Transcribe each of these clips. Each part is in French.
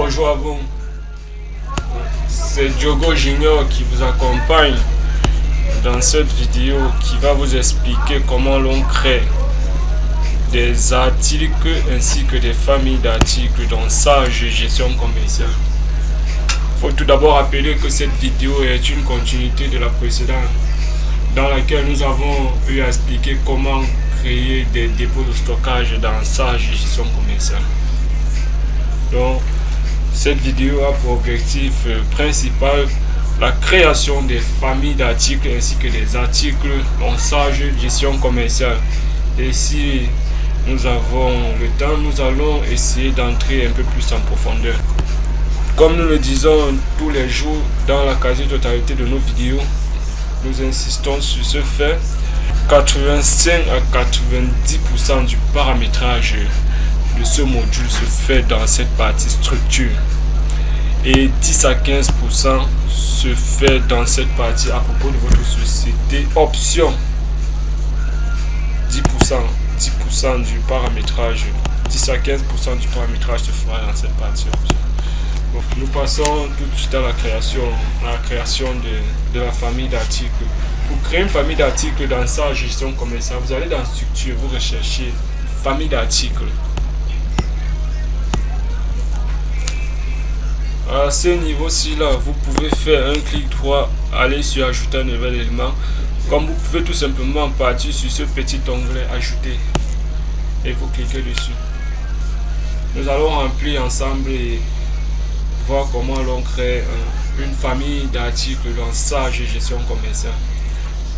Bonjour à vous, c'est Diogo Junior qui vous accompagne dans cette vidéo qui va vous expliquer comment l'on crée des articles ainsi que des familles d'articles dans Sage Gestion Commerciale. Il faut tout d'abord rappeler que cette vidéo est une continuité de la précédente dans laquelle nous avons eu à expliquer comment créer des dépôts de stockage dans Sage Gestion Commerciale. Donc, cette vidéo a pour objectif principal la création des familles d'articles ainsi que des articles en Sage Gestion Commerciale. Et si nous avons le temps, nous allons essayer d'entrer un peu plus en profondeur. Comme nous le disons tous les jours dans la quasi-totalité de nos vidéos, nous insistons sur ce fait. 85 à 90% du paramétrage de ce module se fait dans cette partie structure et 10 à 15% se fait dans cette partie à propos de votre société option. 10% du paramétrage, 10 à 15% du paramétrage se fera dans cette partie option. Donc, nous passons tout de suite à la création de la famille d'articles. Pour créer une famille d'articles dans Sage Gestion Commerciale, vous allez dans structure, vous recherchez famille d'articles. À ce niveau-ci là, vous pouvez faire un clic droit, aller sur ajouter un nouvel élément, comme vous pouvez tout simplement partir sur ce petit onglet ajouter et vous cliquez dessus. Nous allons remplir ensemble et voir comment l'on crée une famille d'articles dans Sage Gestion Commerciale.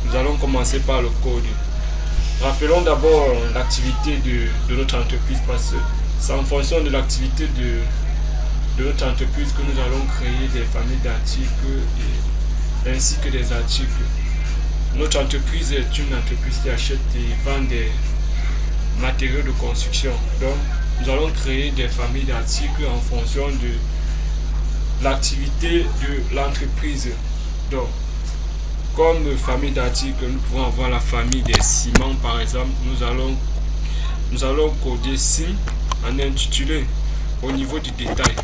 Nous allons commencer par le code. Rappelons d'abord l'activité de notre entreprise, parce que c'est en fonction de l'activité de notre entreprise que nous allons créer des familles d'articles ainsi que des articles. Notre entreprise est une entreprise qui achète et vend des matériaux de construction. Donc, nous allons créer des familles d'articles en fonction de l'activité de l'entreprise. Donc, comme famille d'articles, nous pouvons avoir la famille des ciments par exemple. Nous allons coder sim en intitulé. Au niveau du détail,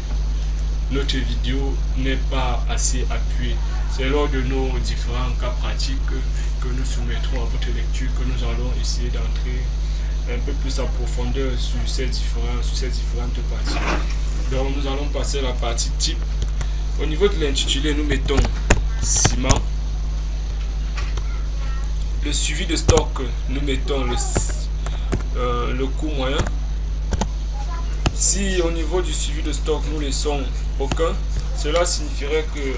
notre vidéo n'est pas assez appuyée. C'est lors de nos différents cas pratiques que nous soumettrons à votre lecture que nous allons essayer d'entrer un peu plus en profondeur sur ces différentes parties. Donc nous allons passer à la partie type. Au niveau de l'intitulé, nous mettons ciment. Le suivi de stock, nous mettons le coût moyen. Si au niveau du suivi de stock, nous laissons aucun, cela signifierait que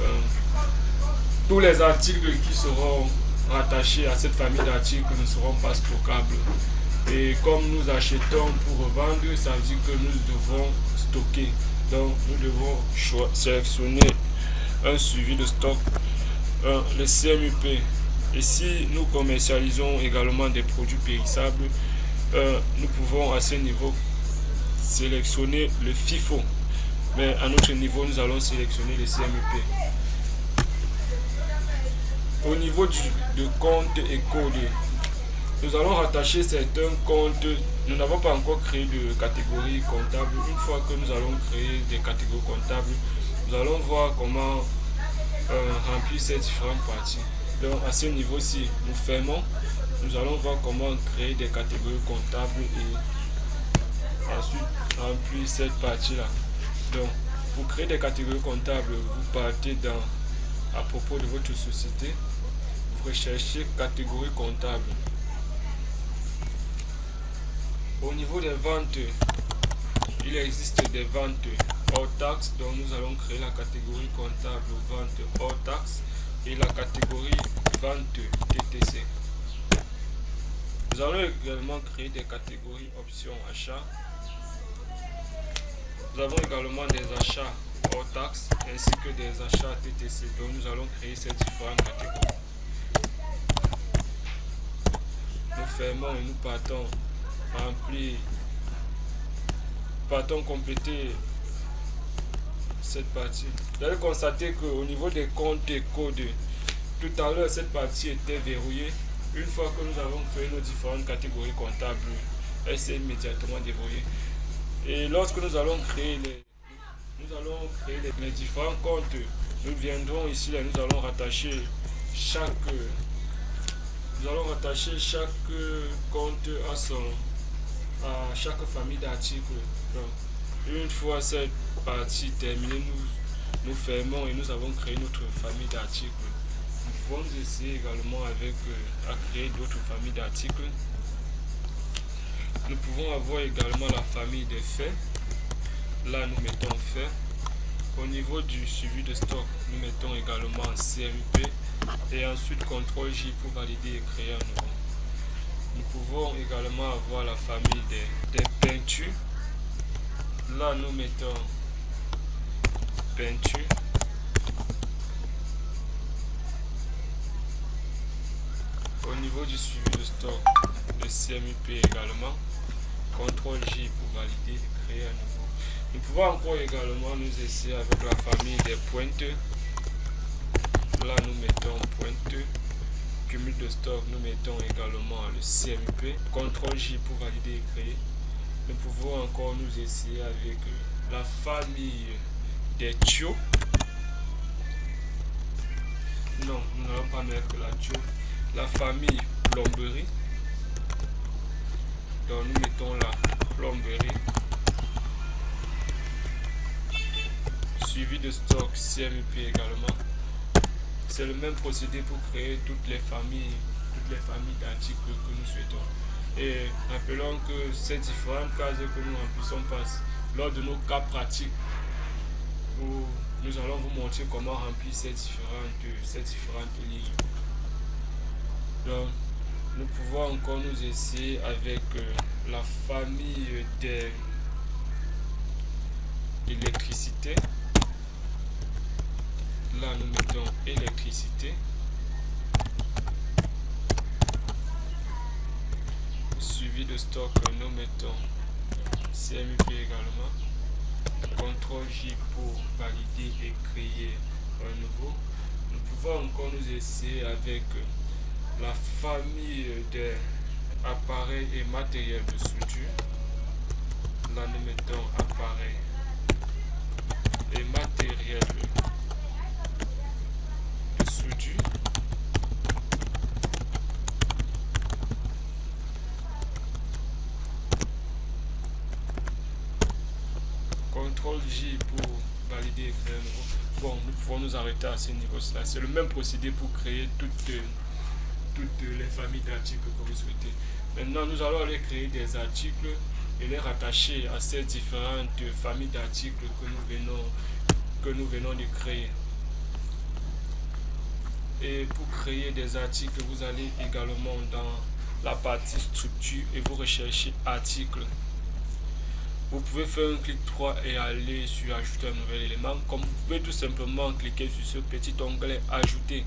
tous les articles qui seront rattachés à cette famille d'articles ne seront pas stockables. Et comme nous achetons pour revendre, ça veut dire que nous devons stocker. Donc nous devons sélectionner un suivi de stock, le CMUP. Et si nous commercialisons également des produits périssables, nous pouvons à ce niveau sélectionner le FIFO. Mais à notre niveau, nous allons sélectionner le CMUP. Au niveau de compte et code, nous allons rattacher certains comptes. Nous n'avons pas encore créé de catégorie comptable. Une fois que nous allons créer des catégories comptables, nous allons voir comment remplir ces différentes parties. Donc à ce niveau-ci, nous fermons. Nous allons voir comment créer des catégories comptables et ensuite remplir cette partie-là. Donc pour créer des catégories comptables, vous partez à propos de votre société, vous recherchez catégorie comptable. Au niveau des ventes, il existe des ventes hors taxe, donc nous allons créer la catégorie comptable vente hors taxe et la catégorie vente TTC. Nous allons également créer des catégories options achats. Nous avons également des achats hors taxe ainsi que des achats TTC. Donc nous allons créer ces différentes catégories. Nous fermons et nous partons compléter cette partie. Vous allez constater qu'au niveau des comptes et codes, tout à l'heure cette partie était verrouillée. Une fois que nous avons créé nos différentes catégories comptables, elle s'est immédiatement déverrouillée. Et lorsque nous allons créer nous allons créer les différents comptes. Nous viendrons ici, là, nous allons rattacher chaque compte à chaque famille d'articles. Une fois cette partie terminée, nous fermons et nous avons créé notre famille d'articles. Nous pouvons essayer également à créer d'autres familles d'articles. Nous pouvons avoir également la famille des faits. Là, nous mettons faits. Au niveau du suivi de stock, nous mettons également CMUP et ensuite CTRL J pour valider et créer un nouveau. Nous pouvons également avoir la famille des peintures. Là, nous mettons peinture. Au niveau du suivi de stock, le CMUP également. CTRL J pour valider et créer un nouveau. Nous pouvons encore également nous essayer avec la famille des pointes. Là, nous mettons pointe. Cumul de stock, nous mettons également le CMUP. CTRL J pour valider et créer. Nous pouvons encore nous essayer avec la famille des tuyaux. Non, nous n'allons pas mettre la tuyau. La famille plomberie. Donc nous mettons la plomberie. Suivi de stock CMUP également. C'est le même procédé pour créer toutes les familles d'articles que nous souhaitons. Et rappelons que ces différentes cases que nous remplissons passent lors de nos cas pratiques où nous allons vous montrer comment remplir ces différentes lignes. Donc, nous pouvons encore nous essayer avec la famille des électricité. Là, nous mettons électricité. Suivi de stock, nous mettons CMUP également. CTRL J pour valider et créer un nouveau. Nous pouvons encore nous essayer avec la famille des appareils et matériels de soudure. Là, nous mettons appareils et matériels de soudure. CTRL J pour valider et créer un nouveau. Bon, nous pouvons nous arrêter à ce niveau-là. C'est le même procédé pour créer toutes les familles d'articles que vous souhaitez. Maintenant, nous allons aller créer des articles et les rattacher à ces différentes familles d'articles que nous venons de créer. Et pour créer des articles, vous allez également dans la partie structure et vous recherchez article. Vous pouvez faire un clic droit et aller sur ajouter un nouvel élément, comme vous pouvez tout simplement cliquer sur ce petit onglet ajouter.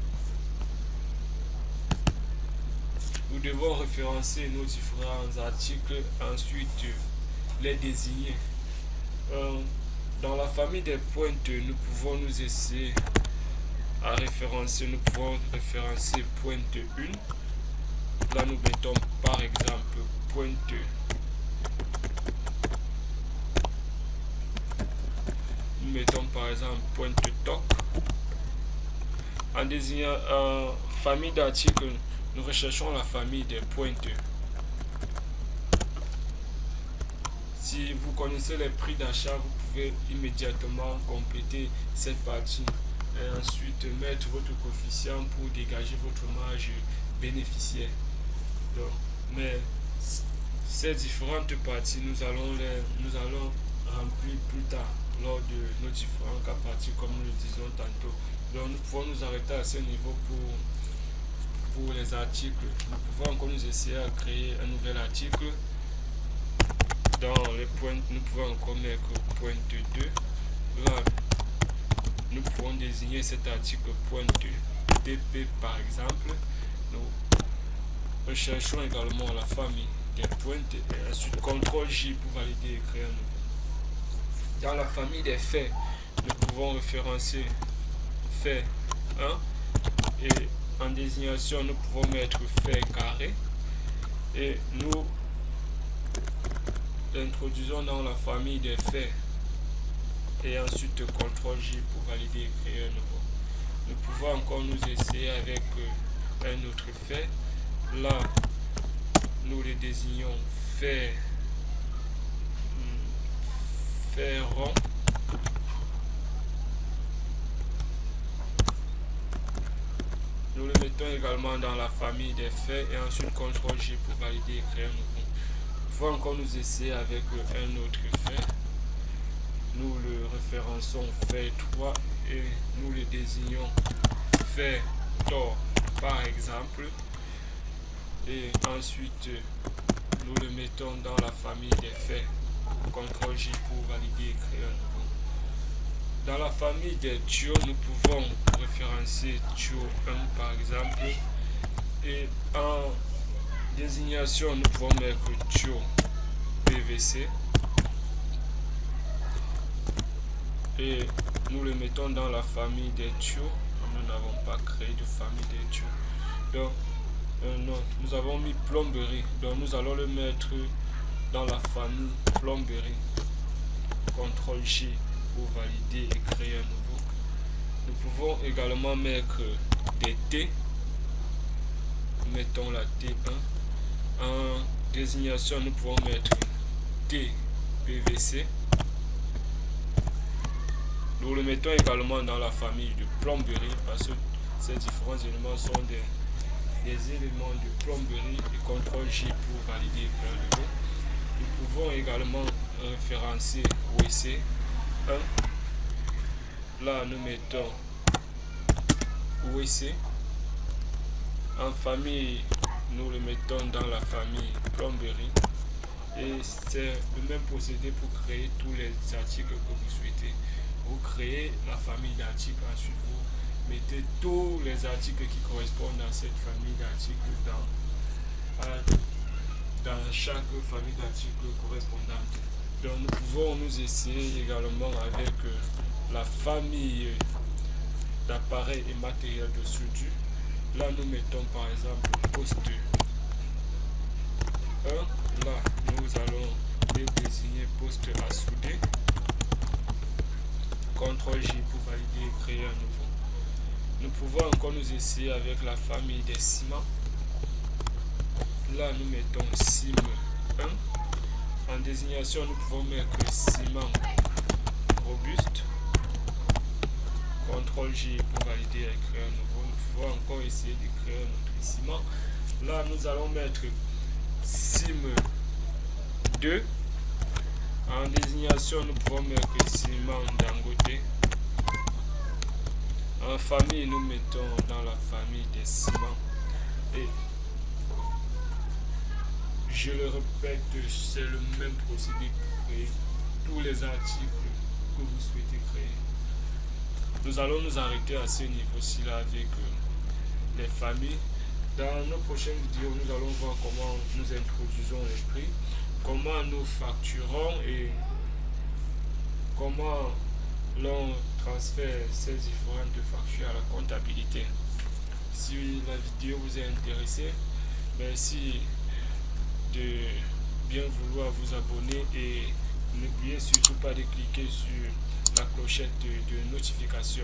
Nous devons référencer nos différents articles, ensuite les désigner. Dans la famille des pointes, nous pouvons nous essayer à référencer, nous pouvons référencer pointe 1. Là, nous mettons par exemple pointe. Nous mettons par exemple pointe toc. En désignant famille d'articles, nous recherchons la famille des pointes. Si vous connaissez les prix d'achat, vous pouvez immédiatement compléter cette partie et ensuite mettre votre coefficient pour dégager votre marge bénéficiaire. Donc, mais ces différentes parties, nous allons remplir plus tard lors de nos différents cas pratiques, comme nous le disions tantôt. Donc, nous pouvons nous arrêter à ce niveau pour les articles. Nous pouvons encore nous essayer à créer un nouvel article. Dans les pointes, nous pouvons encore mettre pointe 2. Là, nous pouvons désigner cet article pointe DP par exemple. Nous recherchons également la famille des pointes et ensuite CTRL J pour valider et créer un nouveau. Dans la famille des faits, nous pouvons référencer fait 1 et en désignation, nous pouvons mettre fait carré et nous introduisons dans la famille des faits et ensuite CTRL-J pour valider et créer un nouveau. Nous pouvons encore nous essayer avec un autre fait. Là, nous le désignons fait rond. Nous le mettons également dans la famille des faits et ensuite CTRL-J pour valider et créer un nouveau. Nous pouvons encore nous essayer avec un autre fait. Nous le référençons fait 3 et nous le désignons fait tort par exemple. Et ensuite nous le mettons dans la famille des faits. CTRL-J pour valider et créer un nouveau. Dans la famille des tuyaux, nous pouvons référencer tuyau 1 par exemple. Et en désignation, nous pouvons mettre tuyau PVC. Et nous le mettons dans la famille des tuyaux. Nous n'avons pas créé de famille des tuyaux. Donc, non, nous avons mis plomberie. Donc, nous allons le mettre dans la famille plomberie. CTRL-J pour valider et créer un nouveau. Nous pouvons également mettre des T. Mettons la T1. En désignation, nous pouvons mettre T PVC. Nous le mettons également dans la famille de plomberie parce que ces différents éléments sont des éléments de plomberie et CTRL-J pour valider et créer un nouveau. Nous pouvons également référencer WC 1. Là, nous mettons WC. En famille, nous le mettons dans la famille plomberie. Et c'est le même procédé pour créer tous les articles que vous souhaitez. Vous créez la famille d'articles, ensuite vous mettez tous les articles qui correspondent à cette famille d'articles dans chaque famille d'articles correspondante. Donc nous pouvons nous essayer également avec la famille d'appareils et matériels de soudure. Là nous mettons par exemple poste 1. Là nous allons désigner poste à souder. CTRL-J pour valider et créer un nouveau. Nous pouvons encore nous essayer avec la famille des ciments. Là nous mettons CIM 1. En désignation, nous pouvons mettre ciment robuste. CTRL-J pour valider et créer un nouveau. Nous pouvons encore essayer de créer notre ciment. Là, nous allons mettre CIM 2. En désignation, nous pouvons mettre ciment Dangote. En famille, nous mettons dans la famille des ciments. Et je le répète, c'est le même procédé pour créer tous les articles que vous souhaitez créer. Nous allons nous arrêter à ce niveau-ci là avec les familles. Dans nos prochaines vidéos, nous allons voir comment nous introduisons les prix, comment nous facturons et comment l'on transfère ces différentes factures à la comptabilité. Si la vidéo vous a intéressé, merci de bien vouloir vous abonner et n'oubliez surtout pas de cliquer sur la clochette de notification.